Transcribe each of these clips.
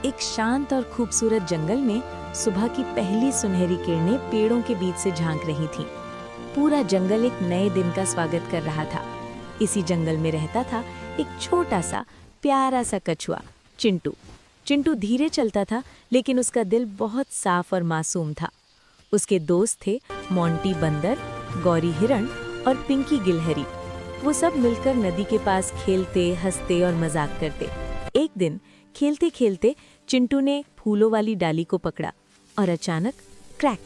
एक शांत और खूबसूरत जंगल में सुबह की पहली सुनहरी किरणें पेड़ों के बीच से झांक रही थीं। पूरा जंगल एक नए दिन का स्वागत कर रहा था। इसी जंगल में रहता था एक छोटा सा प्यारा सा कछुआ, चिंटू। चिंटू धीरे चलता था, लेकिन उसका दिल बहुत साफ और मासूम था। उसके दोस्त थे मोंटी बंदर, गौरी हिरण और पिंकी गिलहरी। वो सब मिलकर नदी के पास खेलते, हंसते और मजाक करते। एक दिन खेलते खेलते चिंटू ने फूलों वाली डाली को पकड़ा और अचानक क्रैक,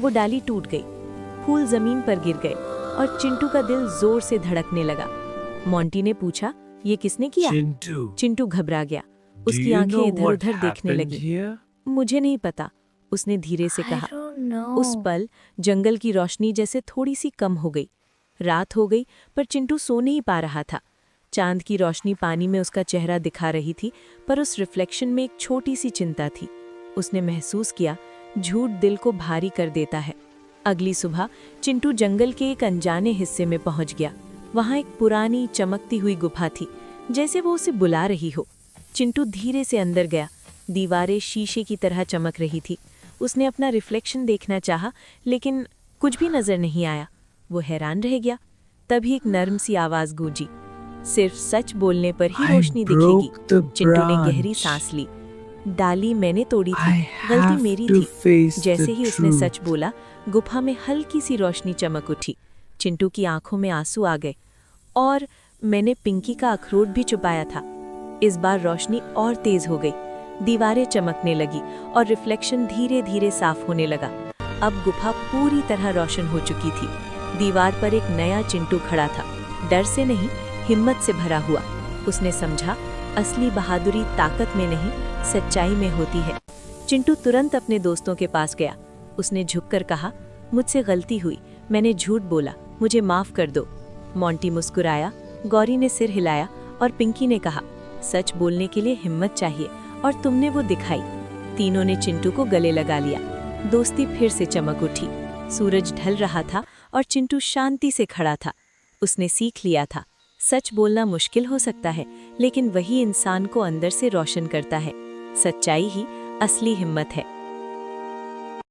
वो डाली टूट गई। फूल जमीन पर गिर गए और चिंटू का दिल जोर से धड़कने लगा। मोंटी ने पूछा, ये किसने किया? चिंटू घबरा गया। उसकी आंखें इधर-उधर देखने लगी। मुझे नहीं पता, उसने धीरे से कहा। उस पल जंगल की रोशनी जैसे थोड़ी सी कम हो गई। रात हो गई, पर चिंटू सो नहीं पा रहा था। चांद की रोशनी पानी में उसका चेहरा दिखा रही थी, पर उस रिफ्लेक्शन में एक छोटी सी चिंता थी। उसने महसूस किया, झूठ दिल को भारी कर देता है। अगली सुबह चिंटू जंगल के एक अनजाने हिस्से में पहुंच गया। वहां एक पुरानी चमकती हुई गुफा थी, जैसे वो उसे बुला रही हो। चिंटू धीरे से अंदर गया। दीवारें शीशे की तरह चमक रही थी। उसने अपना रिफ्लेक्शन देखना चाहा, लेकिन कुछ भी नजर नहीं आया। वो हैरान रह गया। तभी एक नर्म सी आवाज गूंजी, सिर्फ सच बोलने पर ही रोशनी दिखेगी। चिंटू ने गहरी सांस ली। डाली मैंने तोड़ी थी, गलती मेरी थी। जैसे ही उसने सच बोला, गुफा में हल्की सी रोशनी चमक उठी। चिंटू की आंखों में आंसू आ गए। और मैंने पिंकी का अखरोट भी छुपाया था। इस बार रोशनी और तेज हो गई। दीवारें चमकने लगी और रिफ्लेक्शन धीरे धीरे साफ होने लगा। अब गुफा पूरी तरह रोशन हो चुकी थी। दीवार पर एक नया चिंटू खड़ा था, डर से नहीं, हिम्मत से भरा हुआ। उसने समझा, असली बहादुरी ताकत में नहीं, सच्चाई में होती है। चिंटू तुरंत अपने दोस्तों के पास गया। उसने झुककर कहा, मुझसे गलती हुई, मैंने झूठ बोला, मुझे माफ कर दो। मोंटी मुस्कुराया, गौरी ने सिर हिलाया और पिंकी ने कहा, सच बोलने के लिए हिम्मत चाहिए और तुमने वो दिखाई। तीनों ने चिंटू को गले लगा लिया। दोस्ती फिर से चमक उठी। सूरज ढल रहा था और चिंटू शांति से खड़ा था। उसने सीख लिया था, सच बोलना मुश्किल हो सकता है, लेकिन वही इंसान को अंदर से रोशन करता है। सच्चाई ही असली हिम्मत है।